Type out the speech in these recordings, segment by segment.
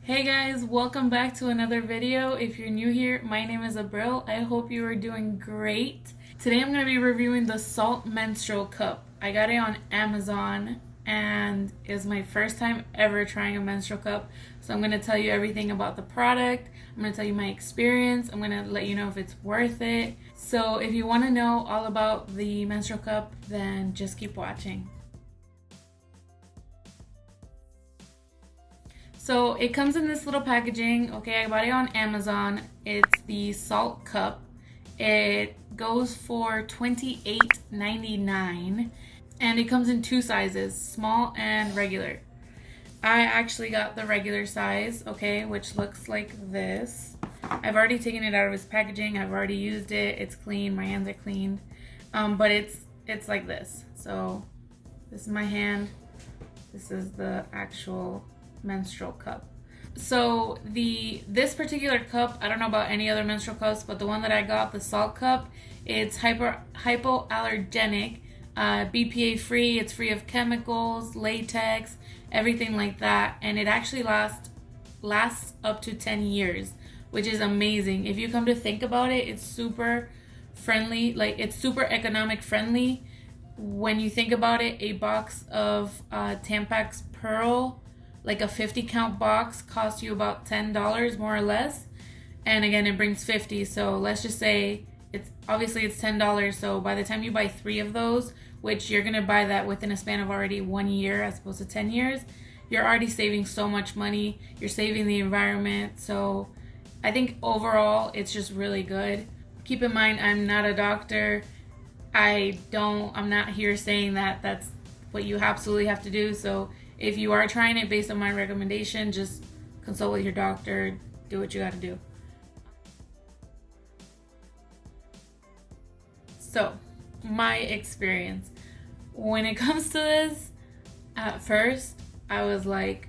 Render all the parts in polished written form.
Hey guys, welcome back to another video. If you're new here, my name is Abril. I hope you are doing great. Today I'm going to be reviewing the Saalt menstrual cup. I got it on Amazon and it's my first time ever trying a menstrual cup. So I'm going to tell you everything about the product. I'm going to tell you my experience. I'm going to let you know if it's worth it. So if you want to know all about the menstrual cup, then just keep watching. So it comes in this little packaging. Okay, I bought it on Amazon. It's the Saalt Cup. It goes for $28.99 and it comes in two sizes, small and regular. I actually got the regular size, okay, which looks like this. I've already taken it out of its packaging. I've already used it. It's clean. My hands are cleaned. But it's like this. So this is my hand. This is the actual menstrual cup. So this particular cup, I don't know about any other menstrual cups, but the one that I got, the Saalt Cup, it's hypoallergenic, BPA free, it's free of chemicals, latex, everything like that, and it actually lasts up to 10 years, which is amazing. If you come to think about it, it's super friendly, like it's super economic friendly. When you think about it, a box of Tampax Pearl, like a 50 count box, costs you about $10 more or less, and again it brings 50, so let's just say it's $10. So by the time you buy 3 of those, which you're gonna buy that within a span of already 1 year as opposed to 10 years, you're already saving so much money. You're saving the environment. So I think overall it's just really good. Keep in mind, I'm not a doctor. I'm not here saying that that's what you absolutely have to do. So if you are trying it based on my recommendation, just consult with your doctor, do what you got to do. So, my experience. When it comes to this, at first, I was like,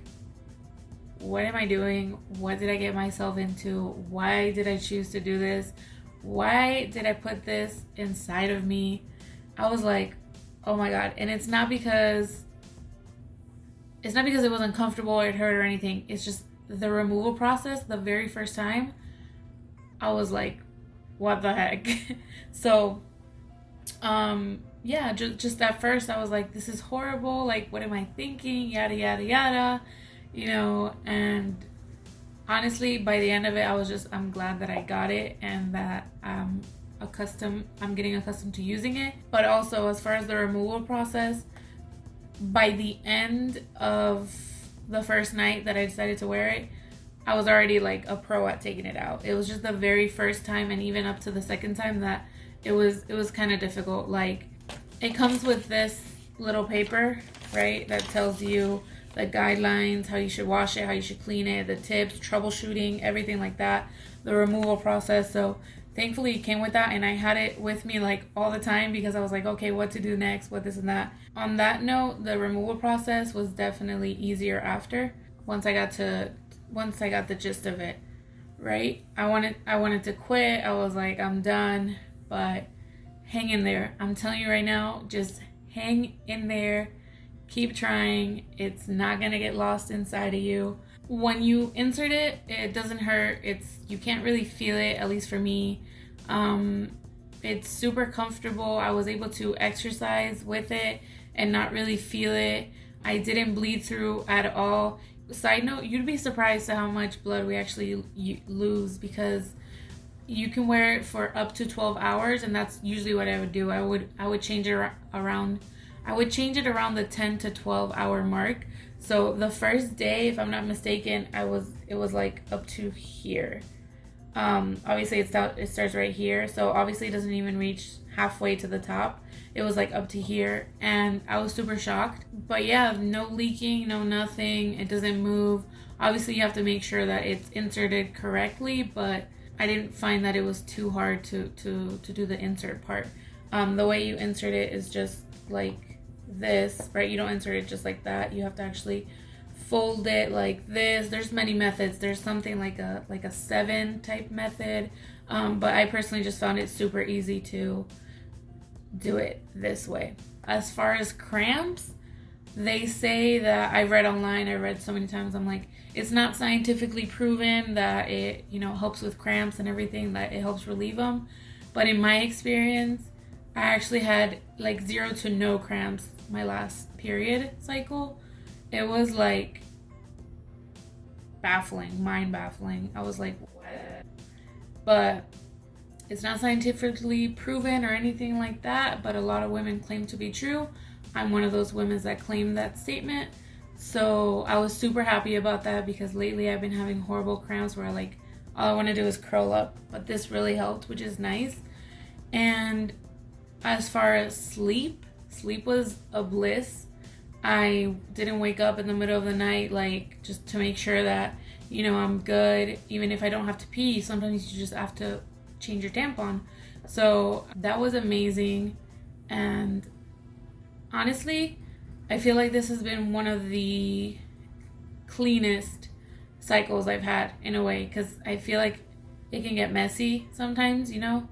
what am I doing? What did I get myself into? Why did I choose to do this? Why did I put this inside of me? I was like, oh my God. And it's not because it was uncomfortable or it hurt or anything. It's just the removal process. The very first time, I was like, what the heck? So, yeah, just at first I was like, this is horrible. Like, what am I thinking? Yada, yada, yada, and honestly, by the end of it, I'm glad that I got it and that I'm getting accustomed to using it. But also, as far as the removal process, by the end of the first night that I decided to wear it, I was already like a pro at taking it out. It was just the very first time, and even up to the second time, that it was kind of difficult. Like, it comes with this little paper, right, that tells you the guidelines, how you should wash it, how you should clean it, the tips, troubleshooting, everything like that, the removal process. So thankfully it came with that, and I had it with me like all the time because I was like, okay, what to do next, what this and that. On that note, the removal process was definitely easier after, once I got the gist of it, right? I wanted to quit. I was like, I'm done, but hang in there. I'm telling you right now, just hang in there. Keep trying. It's not gonna get lost inside of you. When you insert it, it doesn't hurt. You can't really feel it, at least for me. It's super comfortable. I was able to exercise with it and not really feel it. I didn't bleed through at all. Side note, you'd be surprised at how much blood we actually lose, because you can wear it for up to 12 hours, and that's usually what I would do. I would change it around the 10 to 12 hour mark. So the first day, if I'm not mistaken, it was like up to here. Obviously it starts right here, so obviously it doesn't even reach halfway to the top. It was like up to here, and I was super shocked. But yeah, no leaking, no nothing. It doesn't move. Obviously you have to make sure that it's inserted correctly, but I didn't find that it was too hard to do the insert part. The way you insert it is just like this, right? You don't insert it just like that. You have to actually fold it like this. There's many methods. There's something like a 7 type method, but I personally just found it super easy to do it this way. As far as cramps, They say that, I read online, I read so many times, I'm like, it's not scientifically proven that it, you know, helps with cramps and everything, that it helps relieve them. But in my experience, I actually had like 0 to no cramps my last period cycle. It was like baffling, mind baffling. I was like, what? But it's not scientifically proven or anything like that, but a lot of women claim to be true. I'm one of those women that claim that statement. So I was super happy about that, because lately I've been having horrible cramps where like all I want to do is curl up. But this really helped, which is nice. And as far as sleep was a bliss. I didn't wake up in the middle of the night, like, just to make sure that, you know, I'm good. Even if I don't have to pee, sometimes you just have to change your tampon. So that was amazing. And honestly, I feel like this has been one of the cleanest cycles I've had, in a way, because I feel like it can get messy sometimes, you know,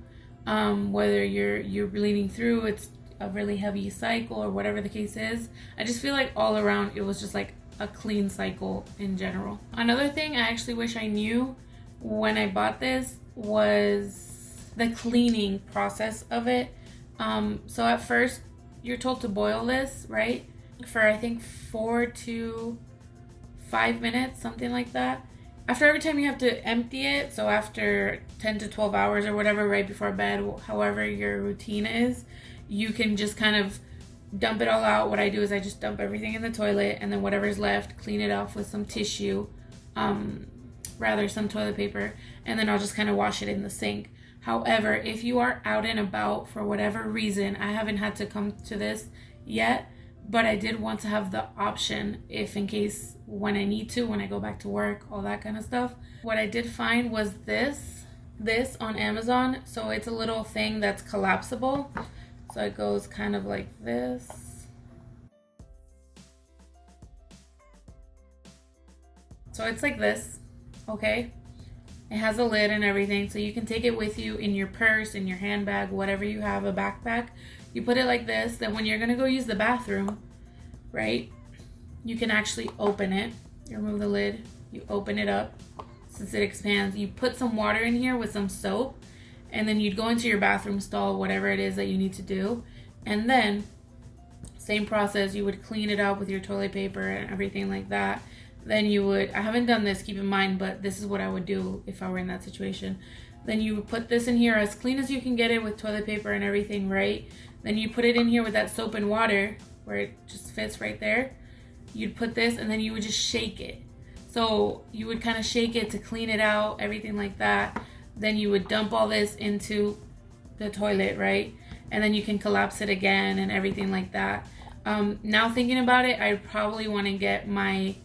whether you're bleeding through, it's a really heavy cycle or whatever the case is. I just feel like all around it was just like a clean cycle in general. Another thing I actually wish I knew when I bought this was the cleaning process of it. So at first you're told to boil this, right, for I think 4 to 5 minutes, something like that. After every time you have to empty it, so after 10 to 12 hours or whatever, right before bed, however your routine is, you can just kind of dump it all out. What I do is I just dump everything in the toilet, and then whatever's left, clean it off with some tissue, some toilet paper, and then I'll just kind of wash it in the sink. However, if you are out and about for whatever reason, I haven't had to come to this yet, but I did want to have the option, if in case, when I need to, when I go back to work, all that kind of stuff. What I did find was this on Amazon. So it's a little thing that's collapsible. So it goes kind of like this. So it's like this, okay? It has a lid and everything, so you can take it with you in your purse, in your handbag, whatever you have, a backpack. You put it like this, then when you're gonna go use the bathroom, right, you can actually open it. You remove the lid, you open it up, since it expands. You put some water in here with some soap, and then you'd go into your bathroom stall, whatever it is that you need to do, and then same process, you would clean it up with your toilet paper and everything like that. Then you would, I haven't done this, keep in mind, but this is what I would do if I were in that situation. Then you would put this in here as clean as you can get it with toilet paper and everything, right? Then you put it in here with that soap and water where it just fits right there. You'd put this, and then you would just shake it. So you would kind of shake it to clean it out, everything like that. Then you would dump all this into the toilet, right? And then you can collapse it again and everything like that. Now thinking about it, I probably want to get my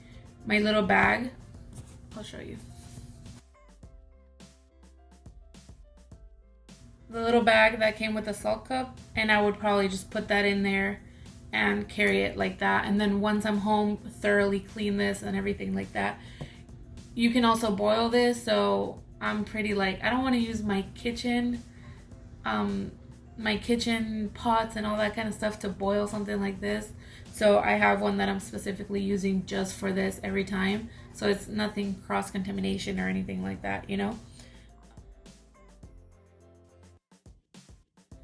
little bag. I'll show you. The little bag that came with the Saalt Cup, and I would probably just put that in there and carry it like that. And then once I'm home, thoroughly clean this and everything like that. You can also boil this, so I'm pretty like, I don't want to use my kitchen pots and all that kind of stuff to boil something like this. So I have one that I'm specifically using just for this every time. So it's nothing cross-contamination or anything like that, you know?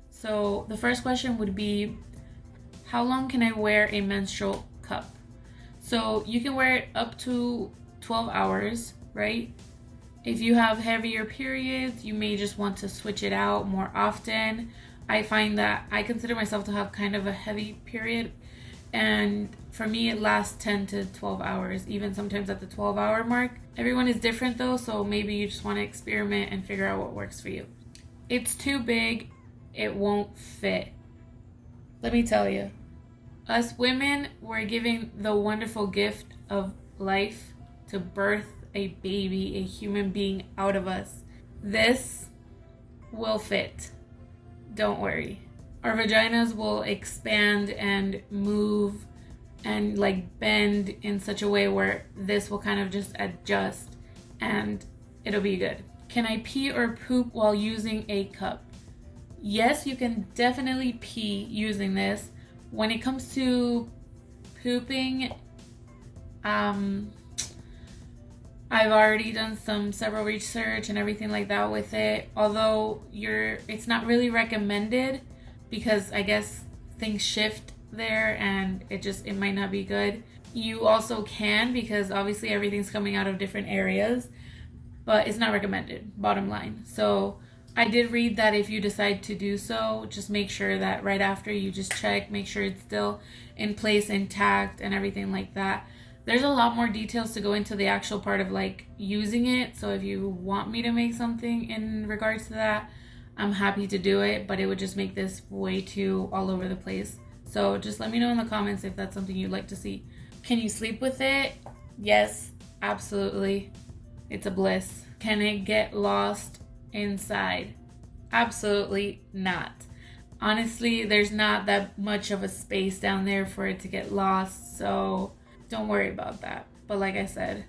So the first question would be, how long can I wear a menstrual cup? So you can wear it up to 12 hours, right? If you have heavier periods, you may just want to switch it out more often. I find that I consider myself to have kind of a heavy period, and for me it lasts 10 to 12 hours, even sometimes at the 12-hour mark. Everyone is different though, so maybe you just want to experiment and figure out what works for you. It's too big, it won't fit. Let me tell you, us women, we're giving the wonderful gift of life to birth a baby, a human being out of us. This will fit. Don't worry. Our vaginas will expand and move and like bend in such a way where this will kind of just adjust and it'll be good. Can I pee or poop while using a cup? Yes, you can definitely pee using this. When it comes to pooping, I've already done several research and everything like that with it. Although it's not really recommended because I guess things shift there and it might not be good. You also can, because obviously everything's coming out of different areas, but it's not recommended, bottom line. So I did read that if you decide to do so, just make sure that right after you just check, make sure it's still in place, intact, and everything like that. There's a lot more details to go into the actual part of like using it. So if you want me to make something in regards to that, I'm happy to do it, but it would just make this way too all over the place. So just let me know in the comments if that's something you'd like to see. Can you sleep with it? Yes, absolutely. It's a bliss. Can it get lost inside? Absolutely not. Honestly, there's not that much of a space down there for it to get lost, so don't worry about that. But like I said,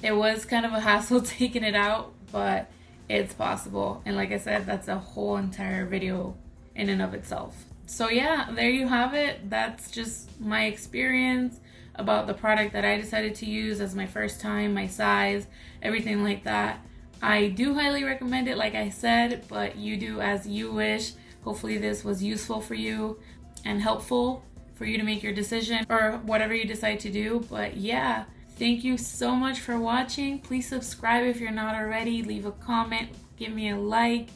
it was kind of a hassle taking it out, but it's possible. And like I said, that's a whole entire video in and of itself. So yeah, there you have it. That's just my experience about the product that I decided to use as my first time, my size, everything like that. I do highly recommend it, like I said, but you do as you wish. Hopefully this was useful for you and helpful for you to make your decision or whatever you decide to do. But yeah, thank you so much for watching. Please subscribe if you're not already. Leave a comment, give me a like,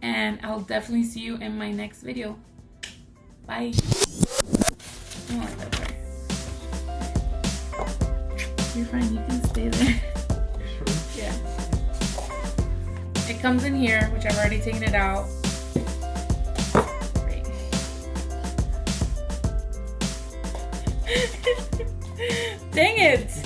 and I'll definitely see you in my next video. Bye. I don't like that part. You're fine, you can stay there. Yeah. It comes in here, which I've already taken it out. Great. Dang it!